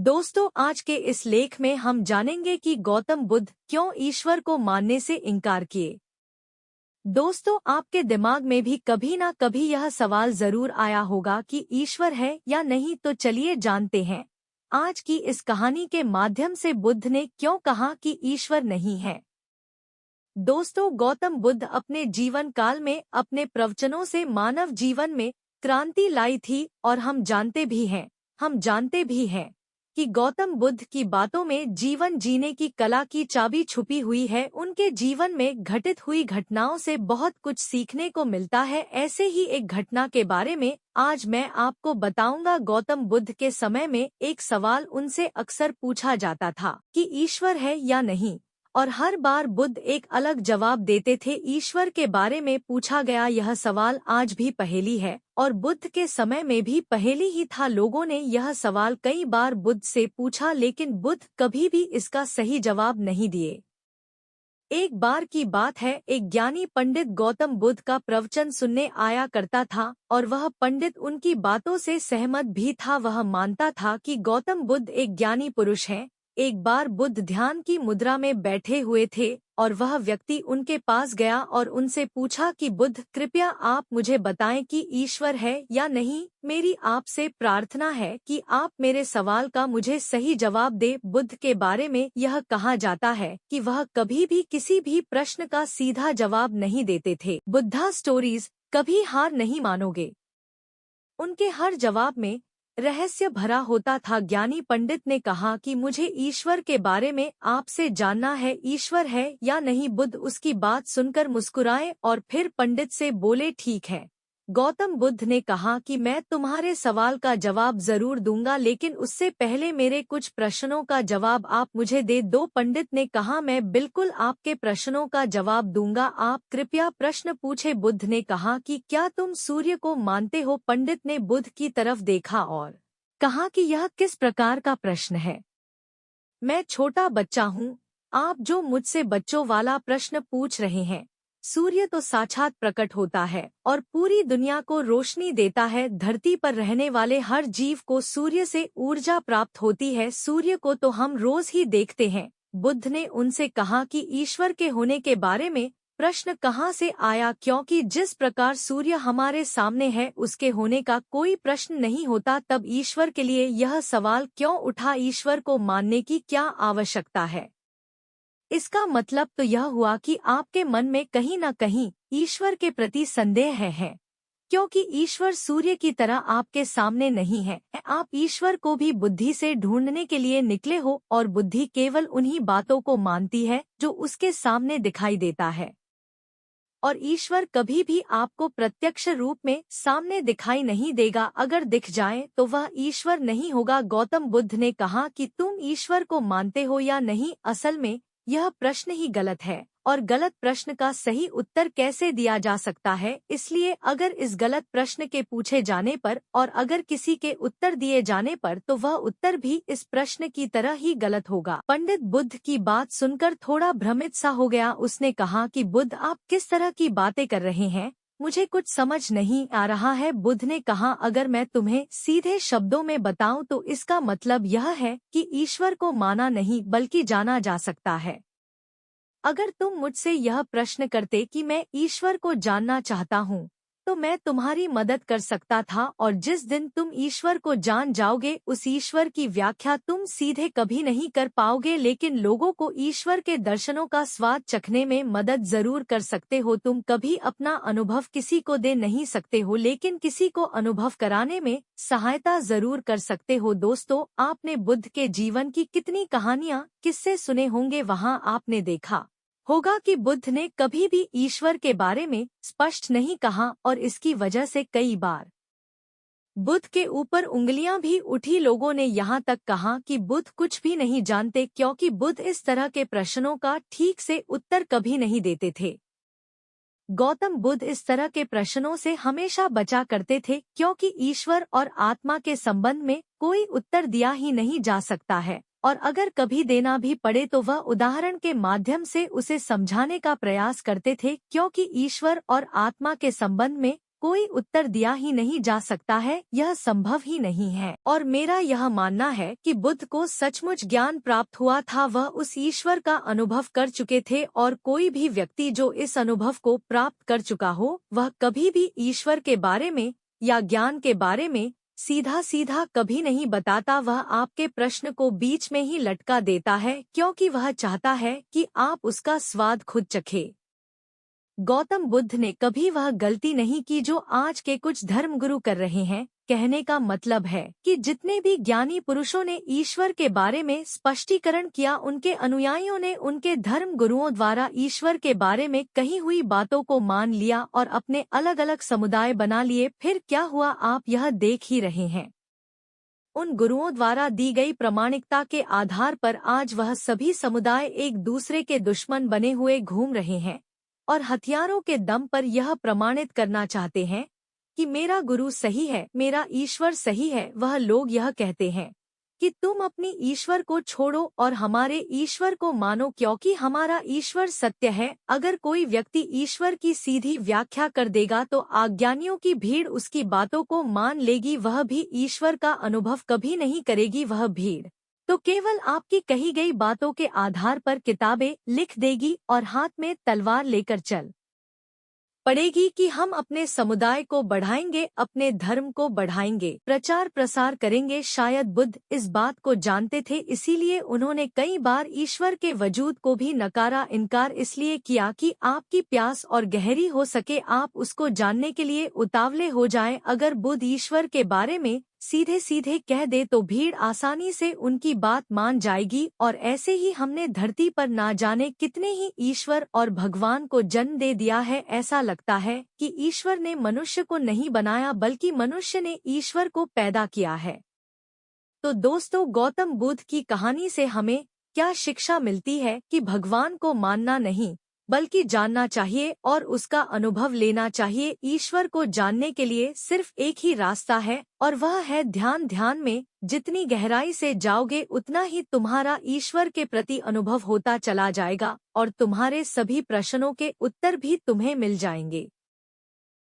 दोस्तों, आज के इस लेख में हम जानेंगे कि गौतम बुद्ध क्यों ईश्वर को मानने से इनकार किए। दोस्तों, आपके दिमाग में भी कभी ना कभी यह सवाल जरूर आया होगा कि ईश्वर है या नहीं। तो चलिए जानते हैं आज की इस कहानी के माध्यम से बुद्ध ने क्यों कहा कि ईश्वर नहीं है। दोस्तों, गौतम बुद्ध अपने जीवन काल में अपने प्रवचनों से मानव जीवन में क्रांति लाई थी और हम जानते भी हैं कि गौतम बुद्ध की बातों में जीवन जीने की कला की चाबी छुपी हुई है। उनके जीवन में घटित हुई घटनाओं से बहुत कुछ सीखने को मिलता है। ऐसे ही एक घटना के बारे में आज मैं आपको बताऊंगा। गौतम बुद्ध के समय में एक सवाल उनसे अक्सर पूछा जाता था कि ईश्वर है या नहीं, और हर बार बुद्ध एक अलग जवाब देते थे। ईश्वर के बारे में पूछा गया यह सवाल आज भी पहेली है और बुद्ध के समय में भी पहेली ही था। लोगों ने यह सवाल कई बार बुद्ध से पूछा, लेकिन बुद्ध कभी भी इसका सही जवाब नहीं दिए। एक बार की बात है, एक ज्ञानी पंडित गौतम बुद्ध का प्रवचन सुनने आया करता था और वह पंडित उनकी बातों से सहमत भी था। वह मानता था कि गौतम बुद्ध एक ज्ञानी पुरुष हैं। एक बार बुद्ध ध्यान की मुद्रा में बैठे हुए थे और वह व्यक्ति उनके पास गया और उनसे पूछा कि बुद्ध, कृपया आप मुझे बताएं कि ईश्वर है या नहीं। मेरी आपसे प्रार्थना है कि आप मेरे सवाल का मुझे सही जवाब दे। बुद्ध के बारे में यह कहा जाता है कि वह कभी भी किसी भी प्रश्न का सीधा जवाब नहीं देते थे। बुद्धा स्टोरीज, कभी हार नहीं मानोगे। उनके हर जवाब में रहस्य भरा होता था। ज्ञानी पंडित ने कहा कि मुझे ईश्वर के बारे में आपसे जानना है, ईश्वर है या नहीं। बुद्ध उसकी बात सुनकर मुस्कुराए और फिर पंडित से बोले, ठीक है। गौतम बुद्ध ने कहा कि मैं तुम्हारे सवाल का जवाब जरूर दूंगा, लेकिन उससे पहले मेरे कुछ प्रश्नों का जवाब आप मुझे दे दो। पंडित ने कहा, मैं बिल्कुल आपके प्रश्नों का जवाब दूंगा, आप कृपया प्रश्न पूछे। बुद्ध ने कहा कि क्या तुम सूर्य को मानते हो। पंडित ने बुद्ध की तरफ देखा और कहा कि यह किस प्रकार का प्रश्न है। मैं छोटा बच्चा हूँ, आप जो मुझसे बच्चों वाला प्रश्न पूछ रहे हैं। सूर्य तो साक्षात प्रकट होता है और पूरी दुनिया को रोशनी देता है। धरती पर रहने वाले हर जीव को सूर्य से ऊर्जा प्राप्त होती है। सूर्य को तो हम रोज ही देखते हैं। बुद्ध ने उनसे कहा कि ईश्वर के होने के बारे में प्रश्न कहाँ से आया, क्योंकि जिस प्रकार सूर्य हमारे सामने है उसके होने का कोई प्रश्न नहीं होता। तब ईश्वर के लिए यह सवाल क्यों उठा, ईश्वर को मानने की क्या आवश्यकता है। इसका मतलब तो यह हुआ कि आपके मन में कहीं न कहीं ईश्वर के प्रति संदेह है, क्योंकि ईश्वर सूर्य की तरह आपके सामने नहीं है। आप ईश्वर को भी बुद्धि से ढूंढने के लिए निकले हो और बुद्धि केवल उन्हीं बातों को मानती है जो उसके सामने दिखाई देता है, और ईश्वर कभी भी आपको प्रत्यक्ष रूप में सामने दिखाई नहीं देगा। अगर दिख जाए तो वह ईश्वर नहीं होगा। गौतम बुद्ध ने कहा कि तुम ईश्वर को मानते हो या नहीं। असल में यह प्रश्न ही गलत है और गलत प्रश्न का सही उत्तर कैसे दिया जा सकता है। इसलिए अगर इस गलत प्रश्न के पूछे जाने पर और अगर किसी के उत्तर दिए जाने पर तो वह उत्तर भी इस प्रश्न की तरह ही गलत होगा। पंडित बुद्ध की बात सुनकर थोड़ा भ्रमित सा हो गया। उसने कहा कि बुद्ध, आप किस तरह की बातें कर रहे हैं, मुझे कुछ समझ नहीं आ रहा है। बुद्ध ने कहा, अगर मैं तुम्हें सीधे शब्दों में बताऊं तो इसका मतलब यह है कि ईश्वर को माना नहीं बल्कि जाना जा सकता है। अगर तुम मुझसे यह प्रश्न करते कि मैं ईश्वर को जानना चाहता हूँ तो मैं तुम्हारी मदद कर सकता था, और जिस दिन तुम ईश्वर को जान जाओगे उस ईश्वर की व्याख्या तुम सीधे कभी नहीं कर पाओगे। लेकिन लोगों को ईश्वर के दर्शनों का स्वाद चखने में मदद जरूर कर सकते हो। तुम कभी अपना अनुभव किसी को दे नहीं सकते हो, लेकिन किसी को अनुभव कराने में सहायता जरूर कर सकते हो। दोस्तों, आपने बुद्ध के जीवन की कितनी कहानियाँ किस्से सुने होंगे। वहाँ आपने देखा होगा कि बुद्ध ने कभी भी ईश्वर के बारे में स्पष्ट नहीं कहा, और इसकी वजह से कई बार बुद्ध के ऊपर उंगलियां भी उठी। लोगों ने यहाँ तक कहा कि बुद्ध कुछ भी नहीं जानते, क्योंकि बुद्ध इस तरह के प्रश्नों का ठीक से उत्तर कभी नहीं देते थे। गौतम बुद्ध इस तरह के प्रश्नों से हमेशा बचा करते थे, क्योंकि ईश्वर और आत्मा के संबंध में कोई उत्तर दिया ही नहीं जा सकता है, और अगर कभी देना भी पड़े तो वह उदाहरण के माध्यम से उसे समझाने का प्रयास करते थे, क्योंकि ईश्वर और आत्मा के संबंध में कोई उत्तर दिया ही नहीं जा सकता है, यह संभव ही नहीं है। और मेरा यह मानना है कि बुद्ध को सचमुच ज्ञान प्राप्त हुआ था, वह उस ईश्वर का अनुभव कर चुके थे, और कोई भी व्यक्ति जो इस अनुभव को प्राप्त कर चुका हो वह कभी भी ईश्वर के बारे में या ज्ञान के बारे में सीधा सीधा कभी नहीं बताता। वह आपके प्रश्न को बीच में ही लटका देता है, क्योंकि वह चाहता है कि आप उसका स्वाद खुद चखे। गौतम बुद्ध ने कभी वह गलती नहीं की जो आज के कुछ धर्मगुरु कर रहे हैं। कहने का मतलब है कि जितने भी ज्ञानी पुरुषों ने ईश्वर के बारे में स्पष्टीकरण किया, उनके अनुयायियों ने उनके धर्म गुरुओं द्वारा ईश्वर के बारे में कही हुई बातों को मान लिया और अपने अलग अलग समुदाय बना लिए। फिर क्या हुआ, आप यह देख ही रहे हैं। उन गुरुओं द्वारा दी गई प्रामाणिकता के आधार पर आज वह सभी समुदाय एक दूसरे के दुश्मन बने हुए घूम रहे हैं और हथियारों के दम पर यह प्रमाणित करना चाहते हैं कि मेरा गुरु सही है, मेरा ईश्वर सही है। वह लोग यह कहते हैं कि तुम अपनी ईश्वर को छोड़ो और हमारे ईश्वर को मानो, क्योंकि हमारा ईश्वर सत्य है। अगर कोई व्यक्ति ईश्वर की सीधी व्याख्या कर देगा तो अज्ञानियों की भीड़ उसकी बातों को मान लेगी, वह भी ईश्वर का अनुभव कभी नहीं करेगी। वह भीड़ तो केवल आपकी कही गई बातों के आधार पर किताबें लिख देगी और हाथ में तलवार लेकर चल पड़ेगी कि हम अपने समुदाय को बढ़ाएंगे, अपने धर्म को बढ़ाएंगे, प्रचार प्रसार करेंगे। शायद बुद्ध इस बात को जानते थे, इसीलिए उन्होंने कई बार ईश्वर के वजूद को भी नकारा। इनकार इसलिए किया कि आपकी प्यास और गहरी हो सके, आप उसको जानने के लिए उतावले हो जाएं। अगर बुद्ध ईश्वर के बारे में सीधे सीधे कह दे तो भीड़ आसानी से उनकी बात मान जाएगी, और ऐसे ही हमने धरती पर ना जाने कितने ही ईश्वर और भगवान को जन्म दे दिया है। ऐसा लगता है कि ईश्वर ने मनुष्य को नहीं बनाया, बल्कि मनुष्य ने ईश्वर को पैदा किया है। तो दोस्तों, गौतम बुद्ध की कहानी से हमें क्या शिक्षा मिलती है कि भगवान को मानना नहीं बल्कि जानना चाहिए और उसका अनुभव लेना चाहिए। ईश्वर को जानने के लिए सिर्फ एक ही रास्ता है, और वह है ध्यान। ध्यान में जितनी गहराई से जाओगे उतना ही तुम्हारा ईश्वर के प्रति अनुभव होता चला जाएगा और तुम्हारे सभी प्रश्नों के उत्तर भी तुम्हें मिल जाएंगे।